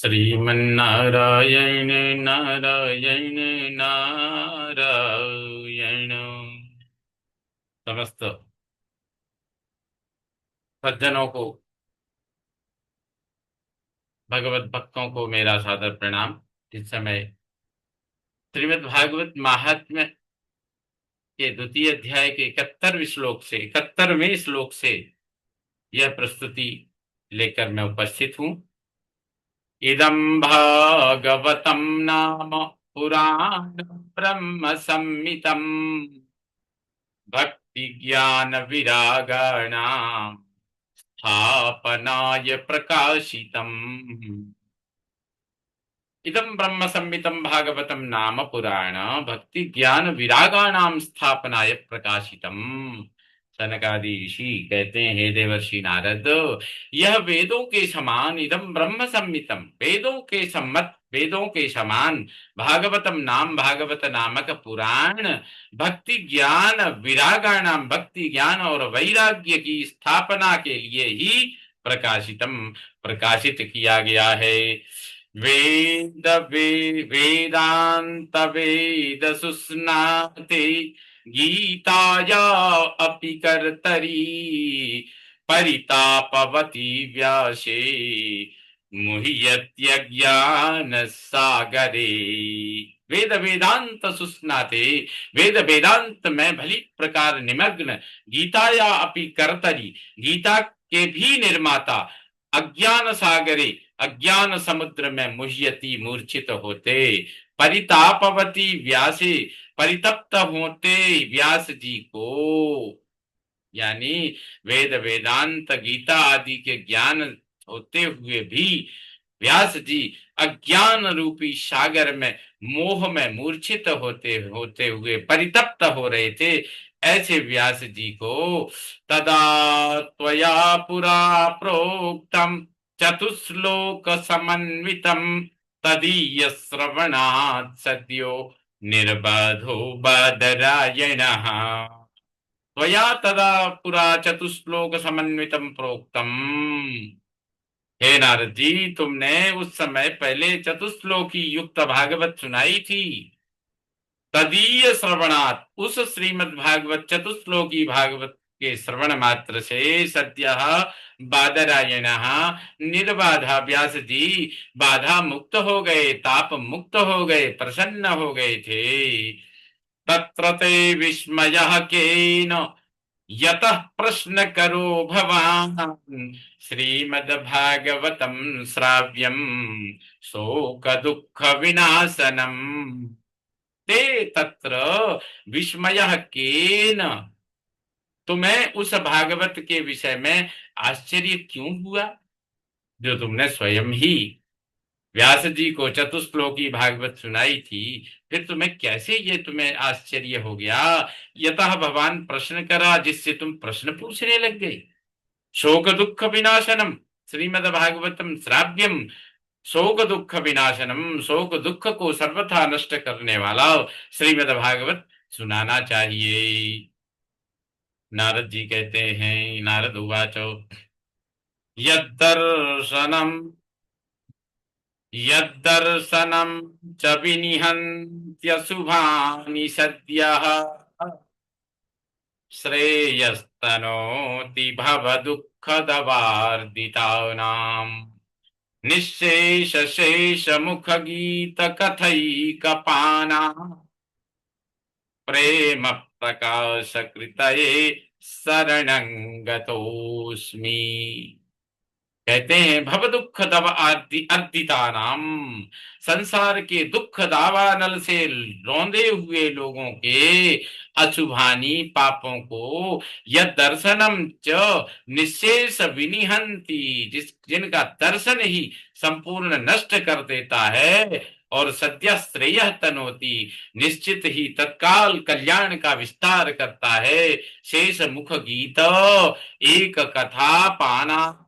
श्रीमन्नारायण नारायण नारायण। समस्त सज्जनों को, भगवत भक्तों को मेरा सादर प्रणाम। इस समय श्रीमद् भागवत महात्म्य के द्वितीय अध्याय के 71वें श्लोक से यह प्रस्तुति लेकर मैं उपस्थित हूँ। इदं भागवतं नाम पुराण ब्रह्म संहितं भक्ति ज्ञान विरागाणां स्थापनाय प्रकाशितम्। इदं ब्रह्म संहितं भागवतं नाम पुराण भक्ति ज्ञान विरागाणां स्थापनाय प्रकाशितम्। सनकादि ऋषि कहते हैं, हे देवर्षि नारद, यह वेदों के समान इदं ब्रह्म संहितम, वेदों के समान भागवतम नाम, भागवत नामक पुराण भक्ति ज्ञान विरागाणाम, भक्ति ज्ञान और वैराग्य की स्थापना के लिए ही प्रकाशित किया गया है। वेदांत वेद सुस्नाते गीताया अपि कर्तरी परितापवती व्यासे मुह्यत्यज्ञान सागरे। वेद वेदांत सुस्नाते, वेद वेदांत में भली प्रकार निमग्न, गीताया अपि कर्तरी, गीता के भी निर्माता, अज्ञान सागरे, अज्ञान समुद्र में मुह्यति मूर्छित होते, परितापवती व्यासे, परितप्त होते व्यास जी को, यानी वेद वेदांत गीता आदि के ज्ञान होते हुए भी व्यास जी अज्ञान रूपी सागर में, मोह में मूर्छित होते होते हुए परितप्त हो रहे थे। ऐसे व्यास जी को तदा त्वया पुरा प्रोक्तम चतुश्लोक समन्वितम तदीय श्रवणात् सद्यो निर्बाधो बादरायणः। त्वया तदा पुरा चतुश्लोक समन्वितम प्रोक्तम। हे नारद जी, तुमने उस समय पहले चतुश्लोकी युक्त भागवत सुनाई थी। तदीय श्रवणात्, उस श्रीमद् भागवत चतुश्लोकी भागवत के श्रवण मात्र से सद्यः बादरायण निर्बाधा, व्यास जी बाधा मुक्त हो गए, ताप मुक्त हो गए, प्रसन्न हो गए थे। तत्र ते विस्मयः केन यतः प्रश्न करो भवान् श्रीमद्भागवतं श्राव्यं शोक दुःख विनाशनम्। ते तत्र विस्मयः केन, तुम्हें उस भागवत के विषय में आश्चर्य क्यों हुआ, जो तुमने स्वयं ही व्यास जी को चतुश्लोकी भागवत सुनाई थी। फिर तुम्हें आश्चर्य हो गया। यतः भगवान प्रश्न करा, जिससे तुम प्रश्न पूछने लग गए। शोक दुख विनाशनम श्रीमद् भागवतम श्राव्यम, शोक दुख विनाशनम, शोक दुख को सर्वथा नष्ट करने वाला श्रीमद् भागवत सुनाना चाहिए। नारद जी कहते हैं, नारद उवाचो यद्दर्शनम यद्दर्शनम च विनिहन्त्यशुभानि सद्यः श्रेयस्तनोति भवदुःखदवार्दितानाम् निःशेष शेष मुख गीत कथैकपाना प्रेम प्रकाश कृतये शरणं गतोऽस्मि। कहते हैं, भव दुख दव अर्दिता नाम, संसार के दुख दावानल से रौंदे हुए लोगों के अशुभानी पापों को यह दर्शनम च निशेष विनिहंति, जिनका दर्शन ही संपूर्ण नष्ट कर देता है, और सद्य श्रेय तनोति, निश्चित ही तत्काल कल्याण का विस्तार करता है। शेष मुख गीत एक कथा पाना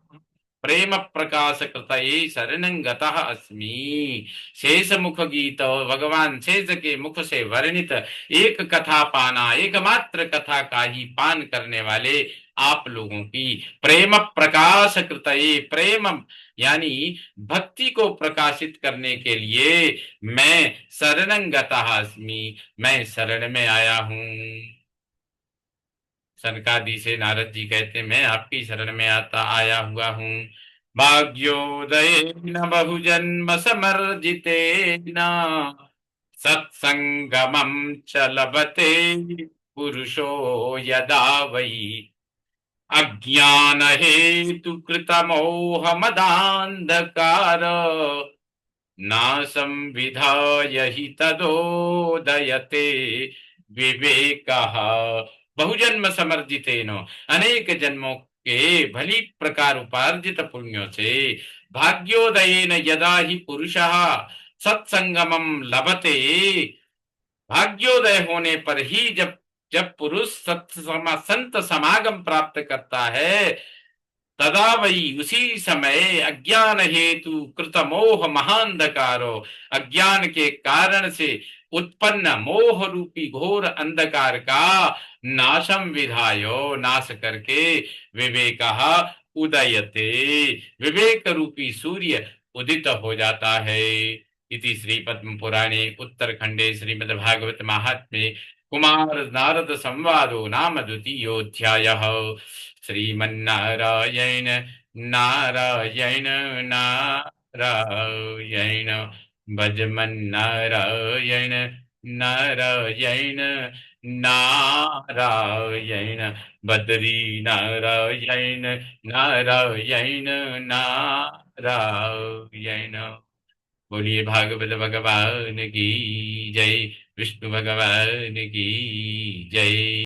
प्रेम प्रकाश कृतये शरणं गतः अस्मि। शेष मुख गीत, भगवान शेष के मुख से वर्णित एक कथा पाना, एकमात्र कथा का ही पान करने वाले आप लोगों की। प्रेम प्रकाश कृतये, प्रेम यानी भक्ति को प्रकाशित करने के लिए मैं शरणं गतः अस्मि, मैं शरण में आया हूं। सनकादि से नारद जी कहते मैं आपकी शरण में आता आया हुआ हूँ। भाग्योदय न बहुजन्म समर्जिते न सत्संगमं च लभते पुरुषो यदा वै अज्ञान हेतु कृत मोह मदांधकार नासं विधाय हि तदोदयते विवेकः। बहुजन्म समर्जितेनो, अनेक जन्मों के भली प्रकार उपार्जित पुण्यों से भाग्योदयेन यदा ही पुरुषः सत्संगमम लभते, भाग्योदय होने पर ही जब जब पुरुष संत समागम प्राप्त करता है, तदा वही उसी समय अज्ञान हेतु कृत मोह महांधकारो, अज्ञान के कारण से उत्पन्न मोह रूपी घोर अंधकार का नाशम विधायो, नाश करके विवेक उदयते, विवेक रूपी सूर्य उदित हो जाता है। इति श्री पद्म पुराणे उत्तरखंडे श्रीमद्भागवत महात्म्ये कुमार नारद संवादो नाम द्वितीयोऽध्यायः। श्रीमन्नारायण नारायण नारायण, भजमन नारायण नारायण नारायण, बद्री नारायण नारायण नारायण। बोलिए भागवत भगवान की जय, विष्णु भगवान की जय।